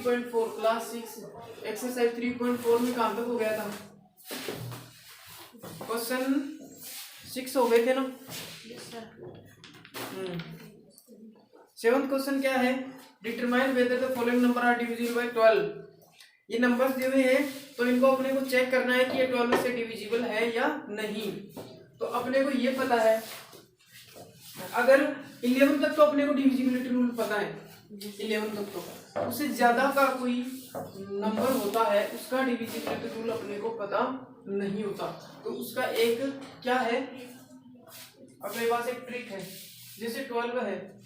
3.4 class 6 exercise 3.4 में कहाँ तक हो गया था? क्वेश्चन 6 हो गए थे ना। सेवंथ क्वेश्चन क्या है? Determine whether the following number are divisible by 12। ये नंबर्स दिए हुए हैं तो इनको अपने को चेक करना है कि ये 12 से डिविजिबल है या नहीं। तो अपने को ये पता है, अगर 11 तक तो अपने को डिविजिबिलिटी रूल पता है, 11 तक तो उससे ज्यादा का कोई नंबर होता है उसका डिविजिबिलिटी रूल अपने को पता नहीं होता। तो उसका एक क्या है, अपने पास एक ट्रिक है। जैसे 12 है,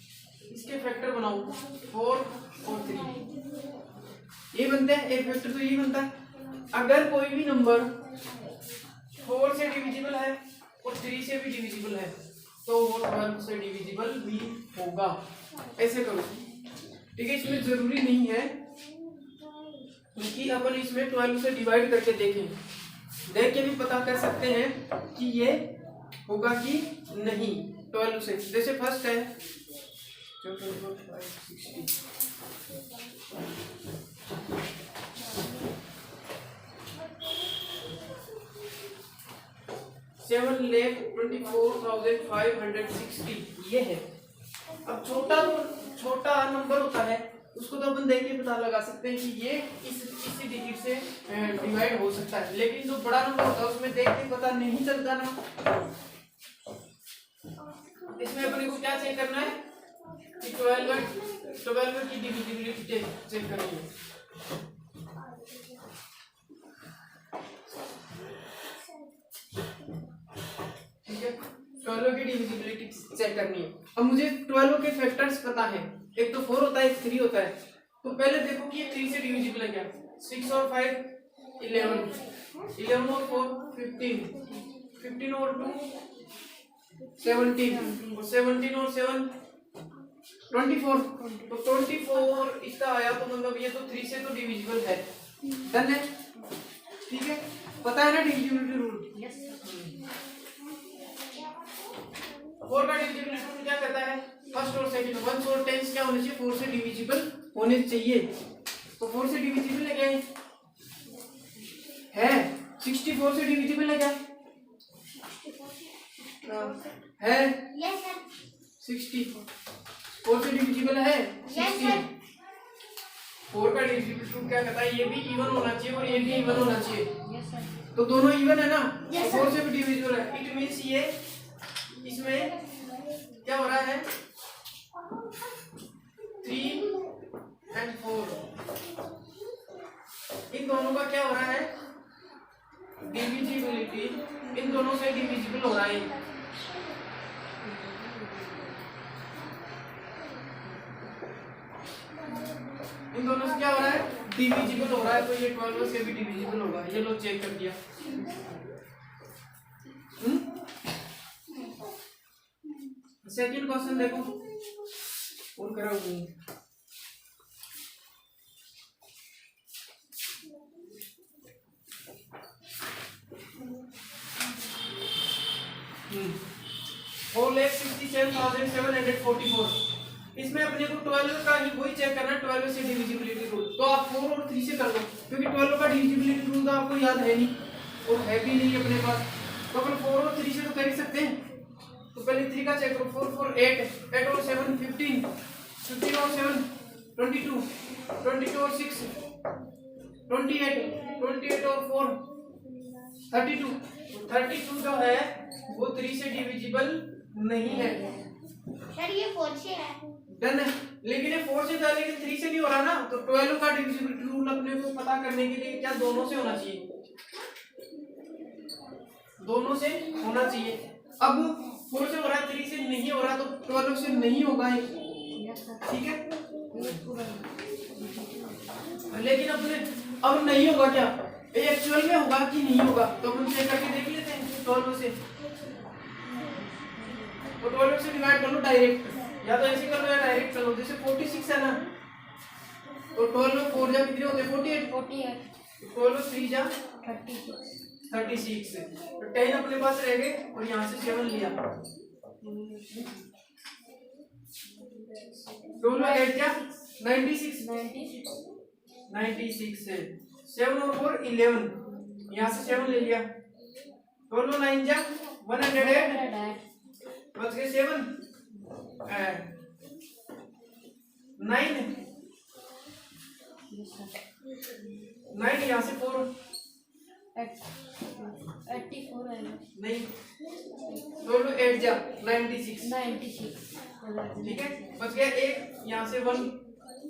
इसके फैक्टर बनाओ 4 और 3, ये बनते हैं। एक फैक्टर तो ये बनता है। अगर कोई भी नंबर 4 से डिविजिबल है और 3 से भी डिविजिबल है तो वो 12 से डिविजिबल भी होगा। ऐसे करो, ठीक है। इसमें जरूरी नहीं है कि अपन इसमें 12 से डिवाइड करके देखें, देख के भी पता कर सकते हैं कि ये होगा कि नहीं 12 से। जैसे फर्स्ट है 7,24,560 ये है। अब छोटा नंबर होता है उसको तो अपन देख के पता लगा सकते हैं कि ये इसी डिजिट से डिवाइड हो सकता है, लेकिन जो बड़ा नंबर होता है उसमें देख के पता नहीं चलता ना। इसमें अपने को क्या चेक करना है कि 12 की डिविजिबिलिटी चेक करनी है। ठीक है, 12 की डिविजिबिलिटी चेक करनी है। अब मुझे 12 के फैक्टर्स पता है, एक तो 4 होता है, एक 3 होता है। तो पहले देखो कि ये 3 से डिविजिबल है क्या? 6 और 5 11, 11 और 4 15, 15 और 2 17, और 17 और 7 24। तो 24 इसका आया, तो मतलब ये तो 3 से तो डिविजिबल है। डन है, ठीक है। पता है ना डिविजिबिलिटी रूल? यस। 4 का डिविजिबिलिटी रूल क्या कहता है? फर्स्ट और सेकंड 1 और 10 क्या होने चाहिए? 4 से डिविजिबल होने चाहिए। तो 4 से डिविजिबल है क्या? है 64 से डिविजिबल है क्या? है यस सर। 64 से डिविजिबल है? Yes sir. 4 का डिविजिबिलिटी रूल क्या कहता है? ये भी इवन होना चाहिए और ये भी इवन होना चाहिए। Yes sir. तो दोनों इवन है ना? yes, 4 से भी डिविजिबल है। इट मींस ये इसमें क्या हो रहा है? 3 और 4 इन दोनों का क्या हो रहा है? डिविजिबिलिटी इन दोनों से डिविजिबल हो रहा है। इन दोनों से क्या हो रहा है? डिविजिबल हो रहा है। तो ये 12 से भी डिविजिबल होगा। ये लो चेक कर दिया। सेकंड क्वेश्चन देखो और कराऊंगी। फोर 4,67,744। इसमें अपने को 12 का ही वही चेक करना है, 12 से डिविजिबिलिटी रूल। तो आप 4 और 3 से कर लो, क्योंकि 12 का डिविजिबिलिटी रूल तो आपको याद है नहीं और है भी नहीं अपने पास। तो अपन 4 और 3 से तो कर ही सकते हैं। तो पहले 3 का चेक करो। 4 4 8, 8 और 7 15, 15 और 7 22, 22 और 6 28, 28 और 4 32। 32 जो है वो 3 से डिविजिबल नहीं है सर। ये 4 से है। डन है, लेकिन ये 4 से था लेकिन 3 से नहीं हो रहा ना। तो 12 का डिविजिबिलिटी रूल अपने को पता करने के लिए क्या दोनों से होना चाहिए? दोनों से होना चाहिए। अब 4 से हो रहा है, 3 से नहीं हो रहा, तो 12 से नहीं होगा। ठीक है, लेकिन अब नहीं होगा क्या? एक्चुअल में होगा कि नहीं होगा? तो अपन चेक करके देख लेते हैं 12 से। तो 12 से डिवाइड कर लो डायरेक्ट, या तो ऐसे कर लो या डायरेक्ट कर लो। जैसे 46 है ना, तो 12 4 जा कितने होते हैं? 48। 12 3 जा 36। तो 10 अपने पास रह गए और यहाँ से 7 लिया। दोनों 8 क्या 96। 96 है। 7 और 4 11, यहाँ से 7 ले लिया। 12 और 9 जा 108, बच गए 7 9 9, यहाँ से 4 84 है नहीं, 12 8 जा 96, 96 ठीक है। बच गया 1, यहाँ से 1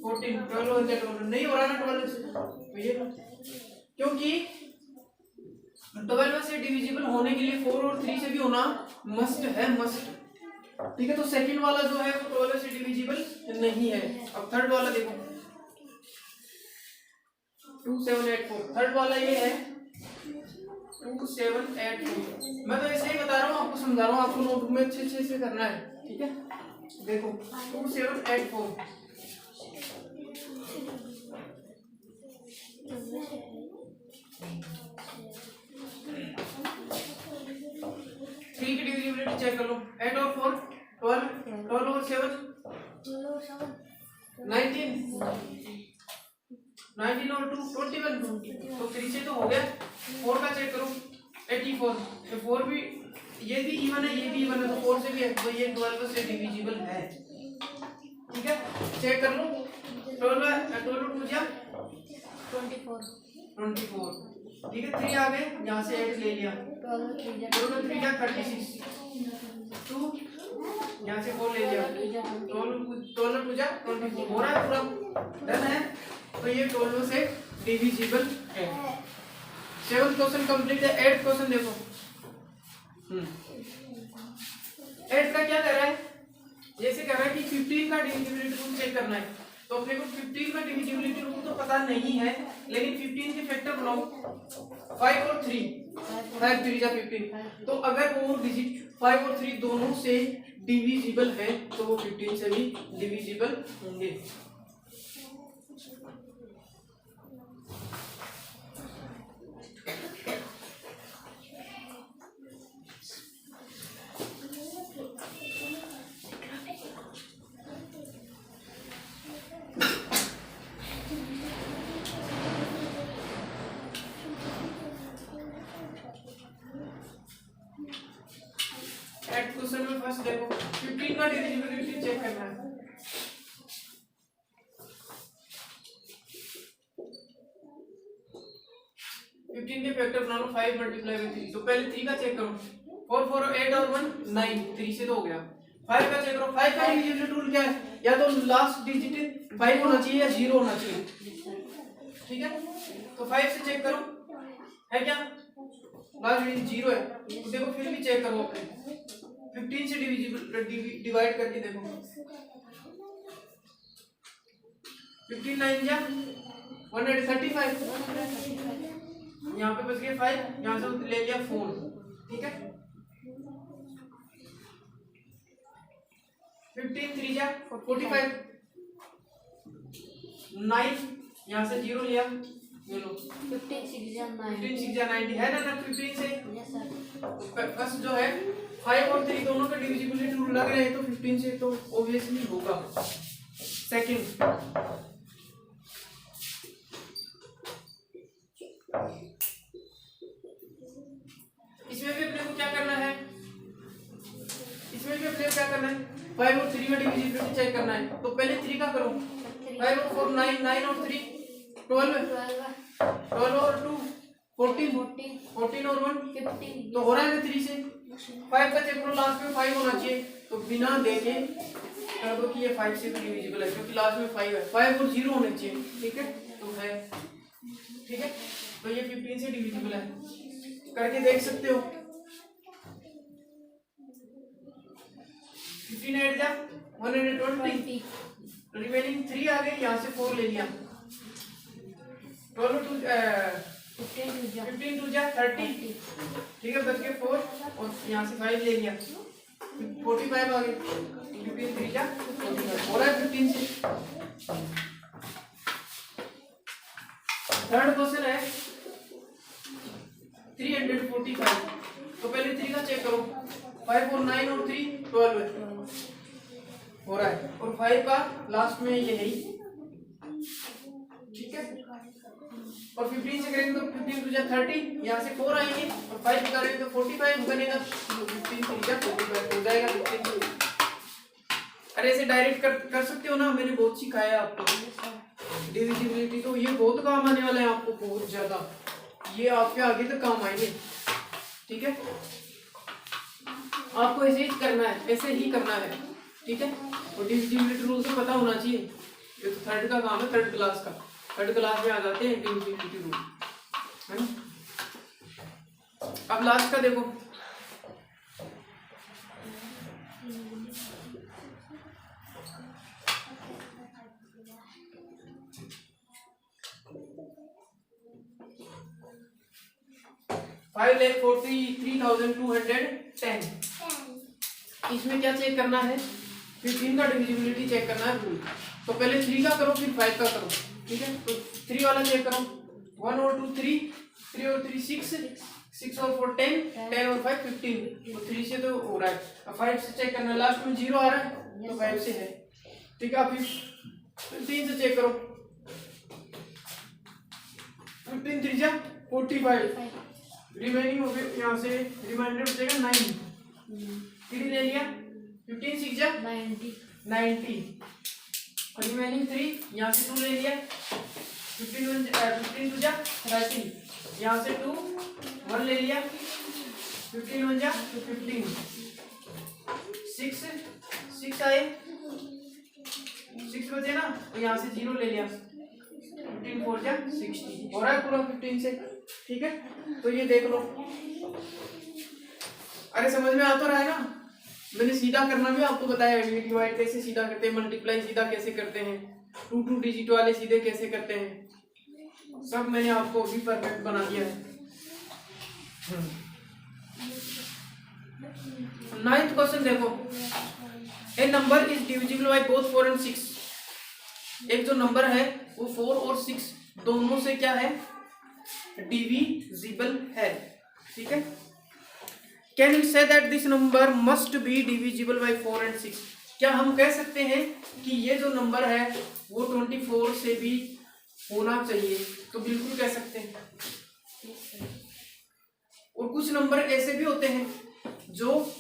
14, 12 हो जाए 12 नहीं हो रहा ना 12 से, तो ये क्योंकि 12 से डिविजिबल होने के लिए 4 और 3 से भी होना मस्ट है, मस्ट, ठीक है। तो सेकंड वाला जो है वो 12 से डिविजिबल नहीं है। अब थर्ड वाला देखो 2784, थर्ड वाला ये है 2784। मैं तो ऐसे ही बता रहा हूँ, आपको समझा रहा हूँ, आपको नोटबुक में अच्छे अच्छे से करना है, ठीक है। देखो 2784, थ्री की डिविजिबिलिटी चेक कर लो। 8 और 4 12, 12 और 7 19, 19 और 2 21, तो 3 से तो हो गया। 4 का चेक करो 84, ये 4 भी, ये भी इवन है, ये भी इवन है, तो 4 से भी है, तो ये 12 से डिविजिबल है, ठीक है। चेक कर लो 12 2 जा 24, ठीक है। 3 आ गए, यहाँ से 8 ले लिया, 12 3 जा 36, 2 यहाँ से 4 ले लिया, 12 2 जा 24, हो रहा है पूरा, डन है। तो ये 12 से डिविजिबल है। 7th क्वेश्चन कंप्लीट है। 8th क्वेश्चन देखो, 8 का क्या कर रहा है, जैसे कह रहा है कि 15 का डिविजिबिलिटी रूल चेक करना है, तो अपने को 15 का डिविजिबिलिटी रूल तो पता नहीं है, लेकिन 15 के फैक्टर बनाओ 5 और 3, 5 3 जा 15, तो अगर वो डिजिट 5 और 3 दोनों से डिविजिबल है तो वो 15 से भी डिविजिबल होंगे। क्वेश्चन में फर्स्ट देखो 15 का डिविजिबिलिटी चेक करना है। के फैक्टर बना लो 5 मल्टीप्लाई बाय 3, तो पहले 3 का चेक करो 4 4 8 और 1 9, 3 से तो हो गया। 5 का चेक करो, 5 का डिविजिबिलिटी रूल क्या है, या तो लास्ट डिजिट 5 होना चाहिए या 0 होना चाहिए, ठीक है। तो 5 से चेक करो है क्या, लास्ट डिजिट 0 है, तो देखो फिर भी चेक करो अपने 15 से डिवाइड करके देखो 15 9 जा 135, यहाँ पे बच गए 5, यहाँ से ले लिया 4, ठीक है। 15 3 जा 45, 9 यहाँ से 0 लिया, ये लो 15 6 जा 90 है ना 15 से। Yes sir. फर्स्ट जो है 5 और 3 दोनों का डिविजिबिलिटी रूल लग रहे हैं, तो 15 से तो ऑब्वियसली होगा। सेकंड इसमें भी अपने को क्या करना है, इसमें भी अपने को क्या करना है, 5 और 3 में डिविजिबिलिटी चेक करना है, तो पहले 3 का करो 5 और 4 9, 9 और 3 12, 12 और 2 14, 14 और 1 15, तो हो रहा है 3 से। 5 का चेक करो, लास्ट में 5 होना चाहिए, तो बिना देखे कर दो कि ये 5 से भी डिविजिबल है, क्योंकि लास्ट में 5 है, 5 और 0 होने चाहिए, ठीक है, तो है, ठीक है। तो ये 15 से डिविजिबल है, करके देख सकते हो। 15 8 जा 120, रिमेनिंग 3 आ गए, यहाँ से 4 ले लिया, 12 2 15 2 जा 30, ठीक है, बच गए 4 और यहाँ से 5 ले लिया, 45 आ गए, 15 3 जा 45 हो रहा है 15 से। थर्ड क्वेश्चन है 345, तो पहले 3 का चेक करो, 5 और 9 और 3 12 है, हो रहा है, और 5 का लास्ट में ये है, ठीक है। और 15 से करेंगे तो 15 टू जा 30, यहाँ से 4 आएंगे और 5 निकालेंगे तो 45 बनेगा, तो 15 से जा 45 हो जाएगा 15। अरे ऐसे डायरेक्ट कर सकते हो ना, मैंने बहुत सिखाया आपको डिविजिबिलिटी, तो ये बहुत काम आने वाला है आपको, बहुत ज्यादा, ये आपके आगे तक काम आएंगे। ठीक है, आपको ऐसे ही करना है, ऐसे ही करना है। ठीक है, और डिविजिबिलिटी रूल तो पता होना चाहिए, ये तो थर्ड का काम है, थर्ड क्लास का, थर्ड क्लास में आ जाते हैं डिविजिबिलिटी रूल, है ना। अब लास्ट का देखो, $5,43,210। इसमें क्या चेक करना है, 15 का डिविजिबिलिटी चेक करना है रूल। तो पहले 3 का करो फिर 5 का करो। ठीक है, तो 3 वाला चेक करो, 1 और 2 3, 3 और 3 6, 6 और 4 10, 10 और 5 15, तो 3 से तो हो रहा है। अब 5 से चेक करना, लास्ट में 0 आ रहा है तो 5 से है। ठीक है, फिर 15 से चेक करो, 15 3 जा 45, रिमेनिंग हो गए, यहाँ से रिमाइंडर बचेगा 9, 3 ले लिया, 15 6 जा 90, रिमेनिंग 3, यहाँ से 2 ले लिया, 15 2 जा 30, यहाँ से 2 1 ले लिया, 15 1 जा 15, 6 आए, 6 बचे ना, तो यहाँ से 0 ले लिया, 15 4 जा 60, हो रहा है पूरा 15 से। ठीक है, तो ये देख लो, अरे समझ में आ तो रहा है ना। मैंने सीधा करना भी आपको बताया, डिवाइड कैसे सीधा करते हैं, मल्टीप्लाई सीधा कैसे करते हैं, 2 डिजिट वाले सीधे कैसे करते हैं, सब मैंने आपको भी परफेक्ट बना दिया है। 9th क्वेश्चन देखो, a number is divisible by both 4 and 6। एक जो नंबर है वो 4 और 6 दोनों से क्या है, डिविजिबल है। ठीक है, can you say that this number must be divisible by 4 and 6। क्या हम कह सकते हैं कि ये जो नंबर है वो 24 से भी होना चाहिए? तो बिल्कुल कह सकते हैं। और कुछ नंबर ऐसे भी होते हैं जो,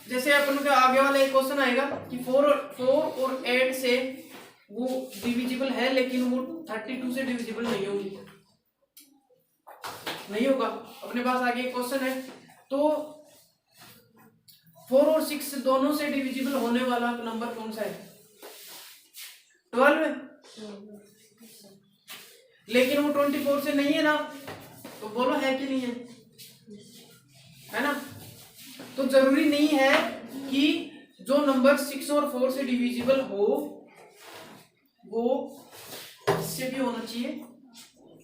जैसे अपन का आगे वाला एक क्वेश्चन आएगा कि 4 और 8 से वो डिविजिबल है, लेकिन वो 32 से डिविजिबल नहीं होगी, नहीं होगा। अपने पास आगे एक क्वेश्चन है, तो 4 और 6 दोनों से डिविजिबल होने वाला नंबर कौन सा है? 12 है, लेकिन वो 24 से नहीं है ना, तो बोलो है कि नहीं है ना। तो जरूरी नहीं है कि जो नंबर 6 और 4 से डिविजिबल हो वो इससे भी होना चाहिए,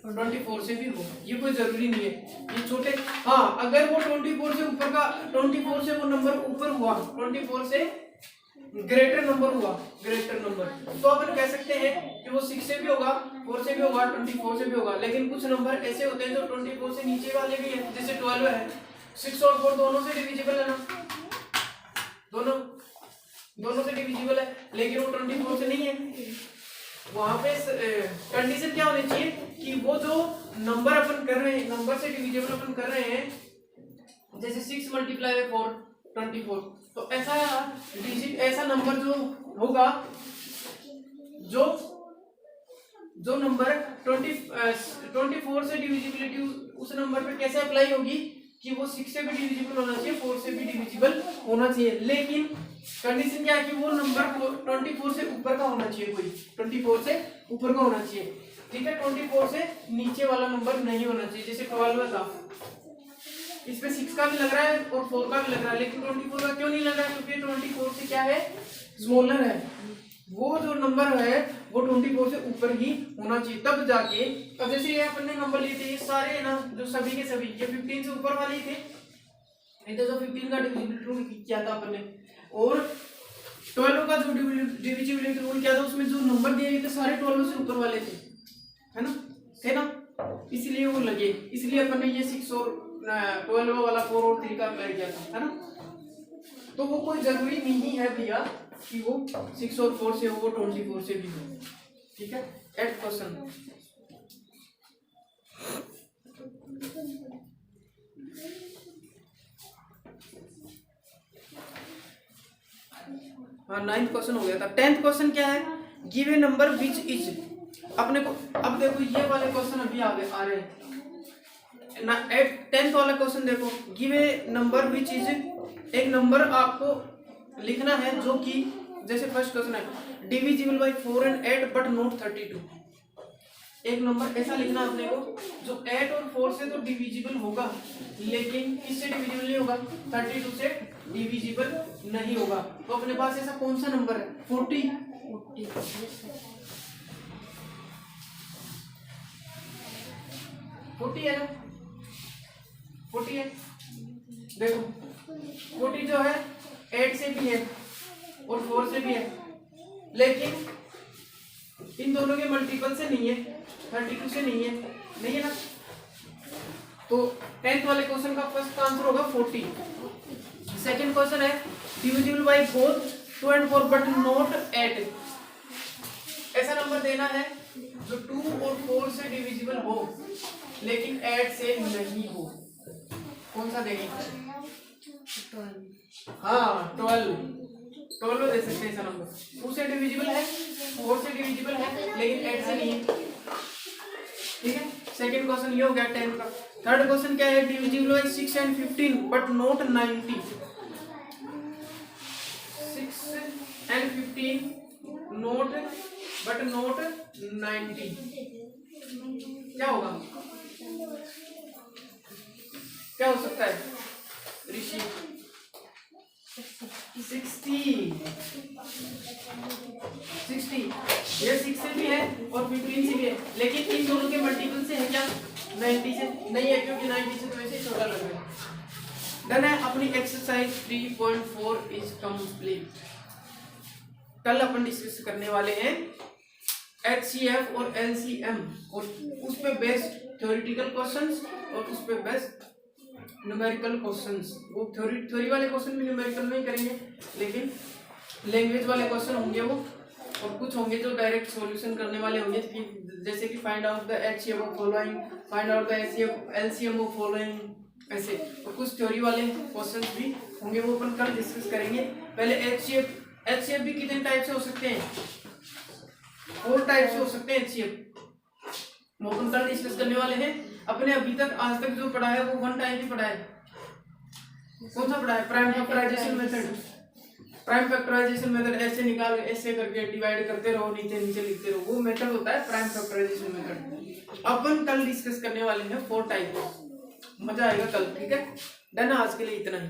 24 से भी हो, ये कोई जरूरी नहीं है। ये छोटे, हाँ, अगर वो 24 से ऊपर का, 24 से वो नंबर ऊपर हुआ, 24 से ग्रेटर नंबर हुआ, ग्रेटर नंबर, तो अपन कह सकते हैं कि वो 6 से भी होगा, 4 से भी होगा, 24 से भी होगा। लेकिन कुछ नंबर ऐसे होते हैं जो 24 से नीचे वाले भी हैं, जैसे 12 है, 6 और 4 दोनों से डिविजिबल है ना, दोनों से डिविजिबल है, लेकिन वो 24 से नहीं है। वहां पे कंडीशन क्या होनी चाहिए कि वो जो नंबर अपन कर रहे हैं, नंबर से डिविजिबल अपन कर रहे हैं, जैसे 6 मल्टीप्लाई बाय 4 24, तो ऐसा डिजिट, ऐसा नंबर जो होगा, जो नंबर 24 से डिविजिबिलिटी उस नंबर पे कैसे अप्लाई होगी कि वो 6 से भी डिविजिबल होना चाहिए, 4 से भी डिविजिबल होना चाहिए। लेकिन कंडीशन क्या है कि वो नंबर 24 से ऊपर का होना चाहिए, कोई 24 से ऊपर का होना चाहिए। ठीक है, 24 से नीचे वाला नंबर नहीं होना चाहिए। जैसे 12 था, इसमें 6 का भी लग रहा है और 4 का भी लग रहा है, लेकिन 24 का क्यों नहीं लग रहा है? क्योंकि 24 से क्या है, स्मॉलर है। वो जो नंबर है वो 24 से ऊपर ही होना चाहिए, तब जाके। अब जैसे ये अपन ने नंबर लिए थे, ये सारे ना जो सभी के सभी ये 15 से ऊपर वाले थे, नहीं तो जो 15 का डिविजिबिलिटी रूल किया था अपन ने, और 12 का जो डिविजिबिलिटी रूल किया था, उसमें जो नंबर दिए थे सारे 12 से ऊपर वाले थे, है ना, थे ना, इसलिए वो लगे। इसलिए अपन ने ये 6 और 12 वाला 4 और 3 का अप्लाई किया था, है ना। तो वो कोई जरूरी नहीं है भैया कि वो 6 और 4 से हो, वो 24 से भी हो। ठीक है, 8th क्वेश्चन, हाँ 9th क्वेश्चन हो गया था। 10th क्वेश्चन क्या है, give a number which is, अपने को अब देखो ये वाले क्वेश्चन अभी आ रहे हैं ना। 10th वाला क्वेश्चन देखो, give a number which is, एक नंबर आपको लिखना है जो कि, जैसे फर्स्ट क्वेश्चन है divisible by 4 and 8 but not 32। एक नंबर ऐसा लिखना अपने को जो 8 और 4 से तो डिविजिबल होगा, लेकिन किससे डिविजिबल नहीं होगा, 32 से डिविजिबल नहीं होगा। तो अपने पास ऐसा कौन सा नंबर है, 40 है ना, 40 है। देखो 40 जो है 8 से भी है और 4 से भी है, लेकिन इन दोनों के मल्टीपल से नहीं है, 32 से नहीं है ना। तो 10th वाले क्वेश्चन का फर्स्ट आंसर होगा 40। सेकंड क्वेश्चन है divisible by both 2 and 4 but not 8। ऐसा नंबर देना है जो 2 और 4 से डिविजिबल हो लेकिन 8 से नहीं हो। कौन सा देंगे? हाँ 12 दे सकते हैं ऐसा नंबर। 2 से डिविजिबल है, 4 से डिविजिबल है, लेकिन 8 से नहीं है। ठीक है, सेकंड क्वेश्चन ये हो गया 10 का। थर्ड क्वेश्चन क्या है, divisible by 6 and 15 but not 90। 6 and 15 note but not 90, क्या होगा, क्या हो सकता है ऋषि? 60, ये 6 से भी है और 15 से भी है, लेकिन इन दोनों के मल्टीपल से है क्या, 90 से नहीं है, क्योंकि 90 से तो वैसे ही छोटा लग रहा है। डन है, अपनी एक्सरसाइज 3.4 इज कंप्लीट। कल अपन डिस्कस करने वाले हैं HCF और LCM, और उस पे बेस्ड थ्योरेटिकल क्वेश्चंस और उस पे बेस्ड न्यूमेरिकल क्वेश्चंस। वो थ्योरी वाले क्वेश्चन भी न्यूमेरिकल में ही करेंगे, लेकिन लैंग्वेज वाले क्वेश्चन होंगे वो, और कुछ होंगे जो डायरेक्ट सॉल्यूशन करने वाले होंगे, जैसे कि find out the HCF of following, find out the LCM of following, ऐसे। और कुछ थ्योरी वाले क्वेश्चंस भी होंगे, वो अपन कल डिस्कस करेंगे। पहले HCF भी कितने टाइप से हो सकते हैं, 4 टाइप से हो सकते हैं HCF, वो अपन कल डिस्कस करने वाले हैं। अपने अभी तक आज तक जो पढ़ा है वो 1 टाइप ही पढ़ा है। कौन सा पढ़ा है? Prime factorization method. Prime factorization method ऐसे निकाल, ऐसे करके डिवाइड करते रहो, नीचे नीचे लिखते रहो, वो मेथड होता है प्राइम फैक्टराइजेशन मेथड। अपन कल डिस्कस करने वाले हैं 4 टाइप। मजा आएगा कल, ठीक है। डन, आज के लिए इतना ही।